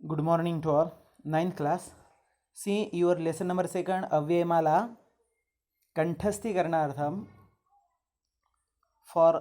Good morning to all. Ninth class. See your lesson number 2 अव्ययमाला कंठस्थीकरणार्थम for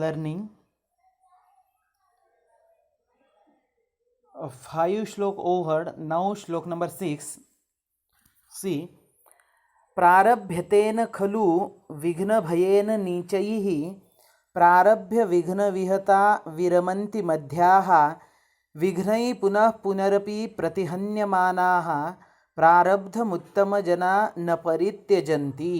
learning 5 श्लोक over. Now श्लोक number 6. See, प्रारभ्यतेन खलु विघ्नभयेन नीचैः प्रारभ्य विघ्नविहता विरमन्ति मध्याः विघ्नैः पुनः पुनरपि प्रतिहन्यमानाः प्रारब्धमुत्तमजना न परित्यजन्ति.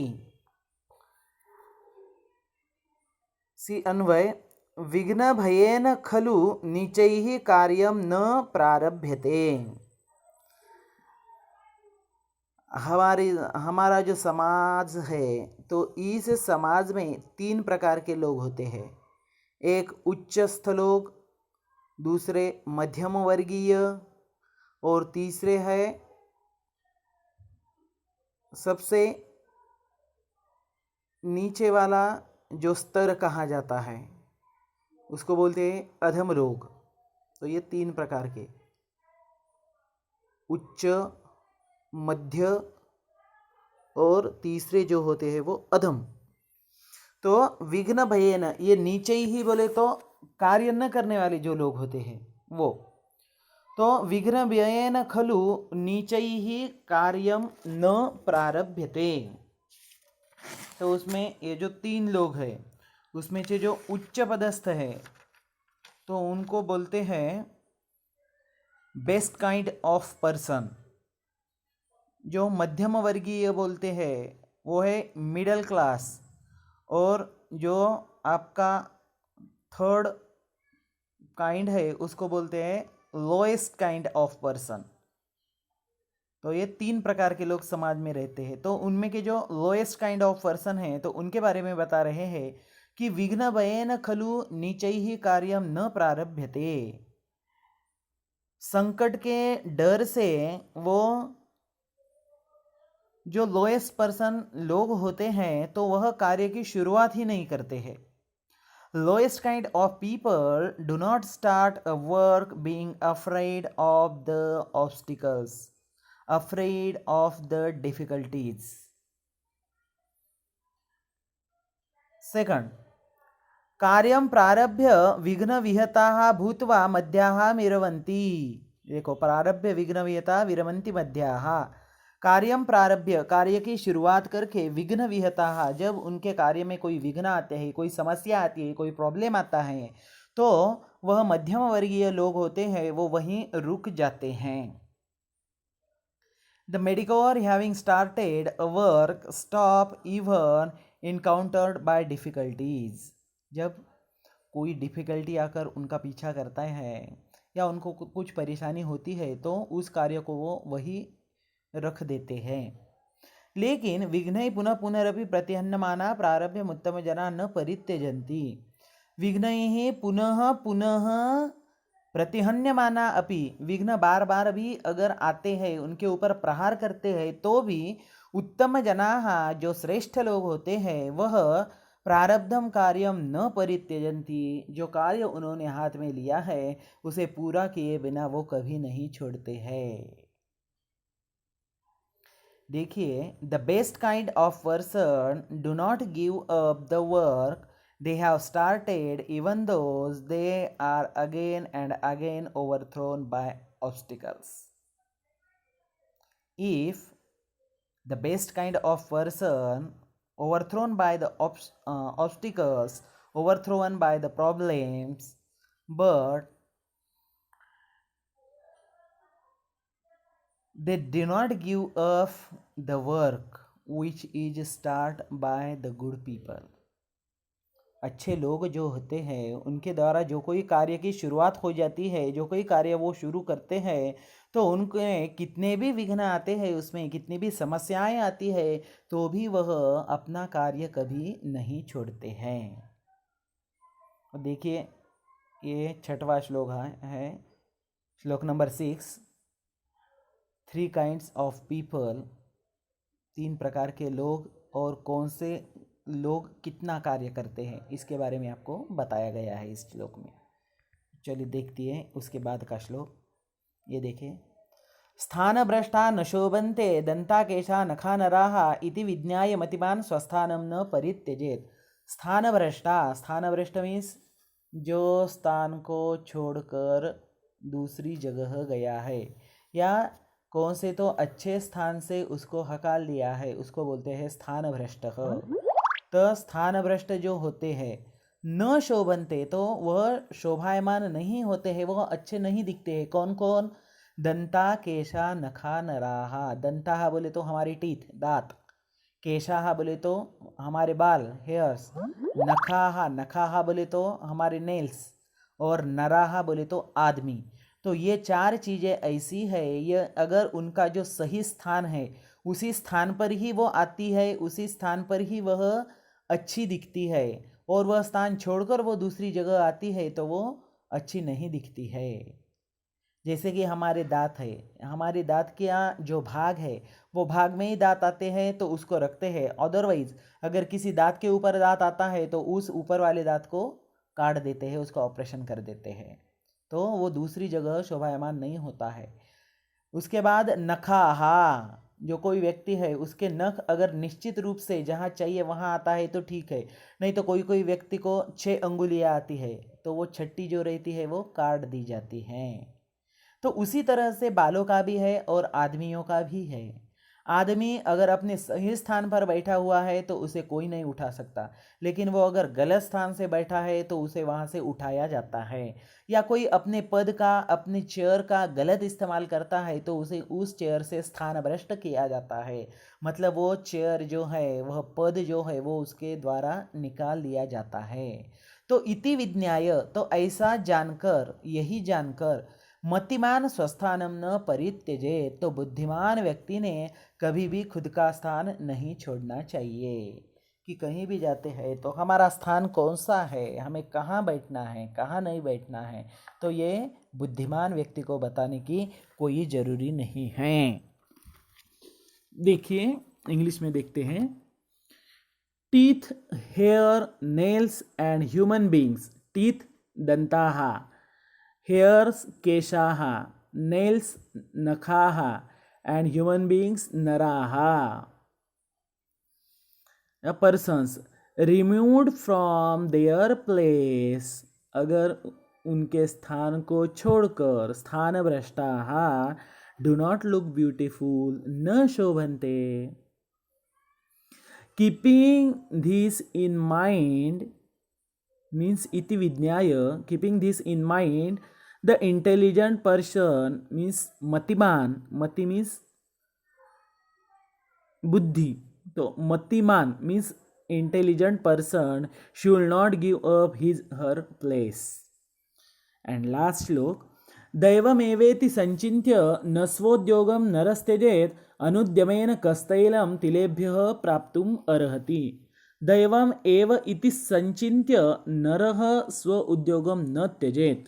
सी अन्वय विघ्नभयेन खलु नीचैः कार्यं न प्रारभ्यते. हमारा जो समाज है तो इस समाज में 3 प्रकार के लोग होते हैं. एक उच्चस्थ लोग, दूसरे मध्यम वर्गीय और तीसरे है सबसे नीचे वाला जो स्तर कहा जाता है उसको बोलते हैं अधम लोग. तो ये 3 प्रकार के उच्च, मध्य और तीसरे जो होते हैं वो अधम. तो विघ्न भयेन ये नीचे ही बोले तो कार्य न करने वाले जो लोग होते हैं वो. तो विघ्न भयेन खलु नीचे ही कार्यम न प्रारभ्यते. तो उसमें ये जो 3 लोग हैं उसमें से जो उच्च पदस्थ है तो उनको बोलते हैं बेस्ट काइंड ऑफ पर्सन. जो मध्यम वर्गीय बोलते हैं वो है मिडिल क्लास. और जो आपका थर्ड काइंड है उसको बोलते हैं लोएस्ट काइंड ऑफ पर्सन. तो ये 3 प्रकार के लोग समाज में रहते हैं. तो उनमें के जो लोएस्ट काइंड ऑफ पर्सन हैं तो उनके बारे में बता रहे हैं कि विघ्न भयेन खलु नीचैः कार्यम न प्रारभ्यते. संकट के डर से वो जो लोएस्ट पर्सन लोग होते हैं तो वह कार्य की शुरुआत ही नहीं करते हैं. Lowest kind of people do not start a work being afraid of the obstacles, afraid of the difficulties. Second, कार्यं प्रारभ्य विघ्न विहताः भूत्वा मध्याः विरमन्ति. देखो, प्रारभ्य विघ्न विहता विरमन्ति मध्याः. कार्यं प्रारभ्य कार्य की शुरुआत करके विघ्न विहता जब उनके कार्य में कोई विघ्न आते हैं, कोई समस्या आती है, कोई प्रॉब्लम आता है तो वह मध्यम वर्गीय लोग होते हैं वो वहीं रुक जाते हैं. The mediocre having started a work stop even encountered by difficulties. जब कोई डिफिकल्टी आकर उनका पीछा करता है या उनको कुछ परेशानी होती है तो उस कार्य को वो वही रख देते हैं. लेकिन विघ्न पुनः पुनरपि प्रतिहन्यमाना प्रारभ्य उत्तम जना न परित्यजन्ति. विघ्न पुनः पुनः प्रतिहन्यमाना अपि, विघ्न बार बार भी अगर आते हैं उनके ऊपर प्रहार करते हैं तो भी उत्तम जना जो श्रेष्ठ लोग होते हैं वह प्रारब्धम कार्यम न परित्यजन्ति. जो कार्य उन्होंने हाथ में लिया है उसे पूरा किए बिना वो कभी नहीं छोड़ते हैं. देखिए, the best kind of person do not give up the work they have started even though they are again and again overthrown by obstacles. If the best kind of person overthrown by the obstacles, overthrown by the problems, but they do not give up the work which is started by the good people. अच्छे लोग जो होते हैं उनके द्वारा जो कोई कार्य की शुरुआत हो जाती है, जो कोई कार्य वो शुरू करते हैं तो उनके कितने भी विघ्न आते हैं, उसमें कितनी भी समस्याएं आती है तो भी वह अपना कार्य कभी नहीं छोड़ते हैं. देखिए, ये 6वां श्लोक है, श्लोक नंबर 6. 3 काइंड्स ऑफ पीपल, 3 प्रकार के लोग और कौन से लोग कितना कार्य करते हैं इसके बारे में आपको बताया गया है इस श्लोक में. चलिए देखती है उसके बाद का श्लोक. ये देखिए, स्थानभ्रष्टा न शोभन्ते दंताकेशा नखा नराः इति विज्ञाय मतिमान् स्वस्थानं न परित्यजेत। स्थानभ्रष्ट मीन्स जो स्थान को छोड़कर दूसरी जगह गया है या कौन से तो अच्छे स्थान से उसको हकाल दिया है, उसको बोलते हैं स्थान भ्रष्ट। तो स्थान भ्रष्ट जो होते हैं न शोभनते, तो वह शोभायमान नहीं होते हैं, वह अच्छे नहीं दिखते हैं। कौन कौन? दंता केशा नखा नराहा। दंता बोले तो हमारी टीथ, दांत। केशाहा बोले तो हमारे बाल, हेयर्स। नखाहा बोले तो हमारे नेल्स। और नराहा बोले तो आदमी। तो ये चार चीज़ें ऐसी है, ये अगर उनका जो सही स्थान है उसी स्थान पर ही वो आती है, उसी स्थान पर ही वह अच्छी दिखती है, और वह स्थान छोड़कर वो दूसरी जगह आती है तो वो अच्छी नहीं दिखती है। जैसे कि हमारे दांत है, हमारे दांत के यहाँ जो भाग है वो भाग में ही दांत आते हैं तो उसको रखते हैं। अदरवाइज अगर किसी दांत के ऊपर दांत आता है तो उस ऊपर वाले दांत को काट देते हैं, उसका ऑपरेशन कर देते हैं, तो वो दूसरी जगह शोभायमान नहीं होता है। उसके बाद नखाहा, जो कोई व्यक्ति है उसके नख अगर निश्चित रूप से जहाँ चाहिए वहाँ आता है तो ठीक है, नहीं तो कोई कोई व्यक्ति को 6 अंगुलियाँ आती है तो वो छठी जो रहती है वो काट दी जाती हैं। तो उसी तरह से बालों का भी है और आदमियों का भी है। आदमी अगर अपने सही स्थान पर बैठा हुआ है तो उसे कोई नहीं उठा सकता, लेकिन वो अगर गलत स्थान से बैठा है तो उसे वहाँ से उठाया जाता है। या कोई अपने पद का, अपने चेयर का गलत इस्तेमाल करता है तो उसे उस चेयर से स्थान भ्रष्ट किया जाता है। मतलब वो चेयर जो है, वह पद जो है वो उसके द्वारा निकाल दिया जाता है। तो इति विज्ञाय, तो ऐसा जानकर, यही जानकर, मतिमान स्वस्थानम न परित्यजे, तो बुद्धिमान व्यक्ति ने कभी भी खुद का स्थान नहीं छोड़ना चाहिए। कि कहीं भी जाते हैं तो हमारा स्थान कौन सा है, हमें कहाँ बैठना है, कहाँ नहीं बैठना है, तो ये बुद्धिमान व्यक्ति को बताने की कोई ज़रूरी नहीं है। देखिए इंग्लिश में देखते हैं। Teeth, hair, nails and human beings. Teeth दंताहा, हेयर्स केशाहा, नेल्स नखाहा, and human beings naraha. A persons removed from their place, अगर उनके स्थान को छोड़कर, स्थान भ्रष्टाहा, do not look beautiful, न शोभन्ते। Keeping this in mind means iti vidyaya, keeping this in mind, the intelligent person means matiman, mati means buddhi, तो matiman means intelligent person should not give up his her place. And last श्लोक, दैवमेवेति संचिन्त्य न स्वोद्योगं नरस्त्यजेत् अनुद्यमेन कस्तैलं तिलेभ्यः प्राप्तुम् अर्हति। दैवम एव इति संचिन्त्य नरः स्व उद्योगम न त्यजेत।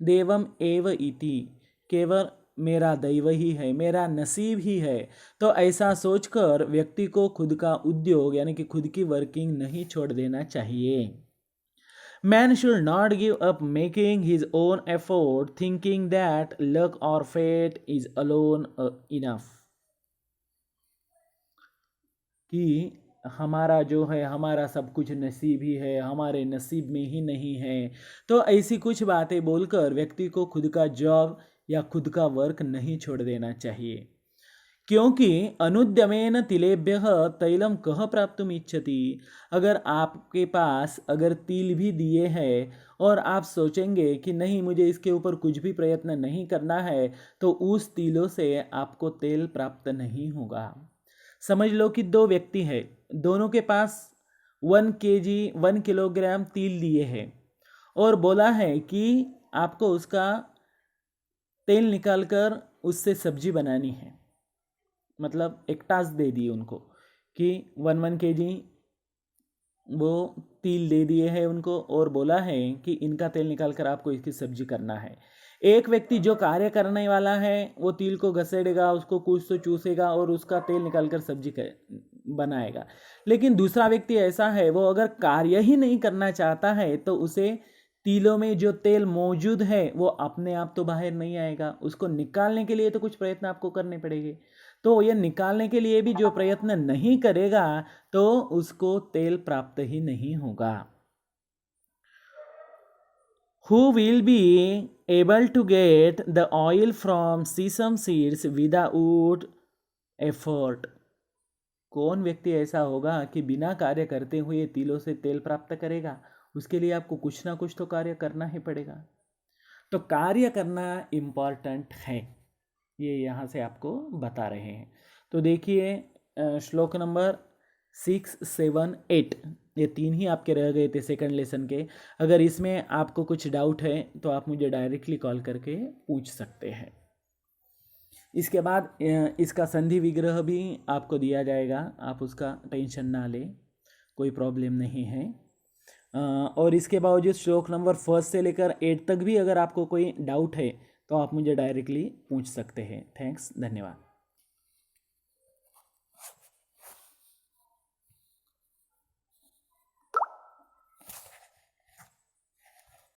देवम एव इति, केवल मेरा दैव ही है, मेरा नसीब ही है, तो ऐसा सोचकर व्यक्ति को खुद का उद्योग यानी कि खुद की वर्किंग नहीं छोड़ देना चाहिए। Man should not give up making his own effort, thinking that luck or fate is alone enough. कि हमारा जो है, हमारा सब कुछ नसीब ही है, हमारे नसीब में ही नहीं है, तो ऐसी कुछ बातें बोलकर व्यक्ति को खुद का जॉब या खुद का वर्क नहीं छोड़ देना चाहिए। क्योंकि अनुद्यमेन तिलेभ्यः तैलम कह प्राप्तुम इच्छति, अगर आपके पास अगर तिल भी दिए हैं और आप सोचेंगे कि नहीं मुझे इसके ऊपर कुछ भी प्रयत्न नहीं करना है, तो उस तिलों से आपको तेल प्राप्त नहीं होगा। समझ लो कि दो व्यक्ति हैं, दोनों के पास 1 किलोग्राम तिल दिए हैं और बोला है कि आपको उसका तेल निकालकर उससे सब्जी बनानी है। मतलब एक टास्क दे दिए उनको कि 1 kg वो तिल दे दिए हैं उनको और बोला है कि इनका तेल निकालकर आपको इसकी सब्जी करना है। एक व्यक्ति जो कार्य करने वाला है वो तिल को घसेड़ेगा, उसको कुछ तो चूसेगा और उसका तेल निकालकर सब्जी बनाएगा। लेकिन दूसरा व्यक्ति ऐसा है, वो अगर कार्य ही नहीं करना चाहता है तो उसे तिलों में जो तेल मौजूद है वो अपने आप तो बाहर नहीं आएगा, उसको निकालने के लिए तो कुछ प्रयत्न आपको करने पड़ेंगे। तो ये निकालने के लिए भी जो प्रयत्न नहीं करेगा तो उसको तेल प्राप्त ही नहीं होगा। Who will be able to get the oil from sesame seeds without effort? कौन व्यक्ति ऐसा होगा कि बिना कार्य करते हुए तिलों से तेल प्राप्त करेगा? उसके लिए आपको कुछ ना कुछ तो कार्य करना ही पड़ेगा। तो कार्य करना इम्पॉर्टेंट है, ये यहाँ से आपको बता रहे हैं। तो देखिए श्लोक नंबर 6, 7, 8 ये 3 ही आपके रह गए थे सेकंड लेसन के। अगर इसमें आपको कुछ डाउट है तो आप मुझे डायरेक्टली कॉल करके पूछ सकते हैं। इसके बाद इसका संधि विग्रह भी आपको दिया जाएगा, आप उसका टेंशन ना लें, कोई प्रॉब्लम नहीं है। और इसके बावजूद श्लोक नंबर 1 से लेकर 8 तक भी अगर आपको कोई डाउट है तो आप मुझे डायरेक्टली पूछ सकते हैं। थैंक्स, धन्यवाद।